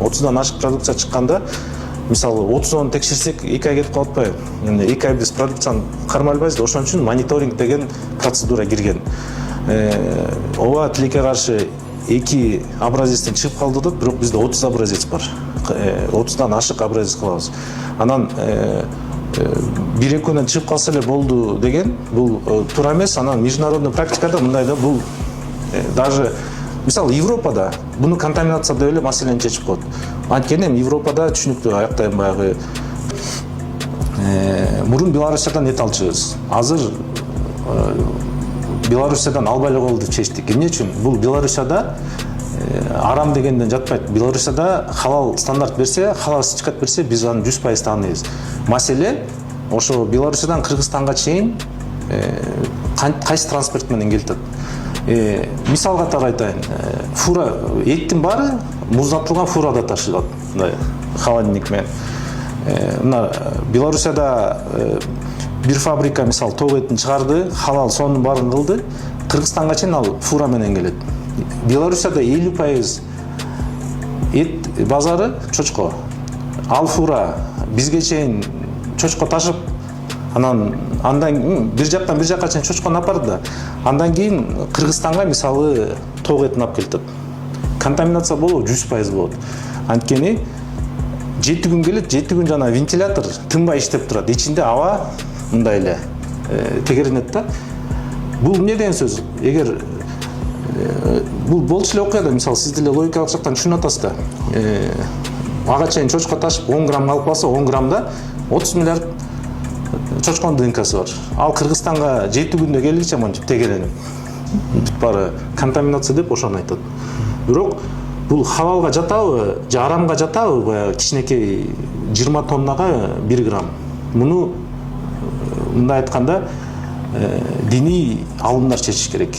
30дан ашык продукция чыкканда, мисалы 30-ны текшерсек 2 ай кетип калып атпайбы? Эми 2 ай биз продукцияны кармалбайбыз, ошон үчүн мониторинг деген процедура кирген. Ооба тилекке каршы 2 образецтен чыгып калды деп, бирок бизде 30 образец бар. 30дан ашык образец кылабыз. Анан бир экөөнөн чыгып калса эле болду деген бул туура эмес. Анан международный практикада мындай да, бул даже мисалы Европада буну контаминация деп эле маселени чечип коет. Анткени Европада түшүнүктүү, аякта баягы мурун Белоруссиядан эт алчубуз. Азыр Белоруссиядан албай эле коелу деп чечтик. Эмне үчүн? Бул Белоруссияда арам дегенден жатпайт. Белоруссияда халал стандарт берсе, халал сертификат берсе, биз аны 100% тааныйбыз. Маселе ошо Белоруссиядан Кыргызстанга чейин кайсы транспорт менен келет? Мисал катары айтайын, фура, эттин баары муздатылган фурада ташылат, мындай холодильник менен. Мына Белоруссияда бир фабрика мисал ток этин чыгарды, халал сонун баарын кылды, Кыргызстанга чейин ал фура менен келет. Белоруссияда 50% эт базары чочко. Ал фура бизге чейин чочко ташып, андан бир жактан бир жакка чейин чочкону апарды да. Андан кийин Кыргызстанга мисалы ток этин алып келет. Контаминация болобу 100% болот. Анткени 7 күн келет, 7 күн жана вентилятор тынбай иштеп турат. Ичинде аба мындай эле тегеренет да. Бул эмне деген сөз? Эгер бул болчу эле окуя да, мисалы сиз деле логикалык жактан түшүнүп атасыз да. Ага чейин чочко ташып 10 грамм алып калса, 10 граммда 30 миллиард чочконун ДНКсы бар. Ал Кыргызстанга 7 күндө келгиче монтип тегеренип. Бүт баары контаминация деп ошону айтат. Бирок бул халалга жатабы, же арамга жатабы, баягы кичинекей 20 тоннага 1 грамм. Муну мындай айтканда диний алымдар чечиш керек.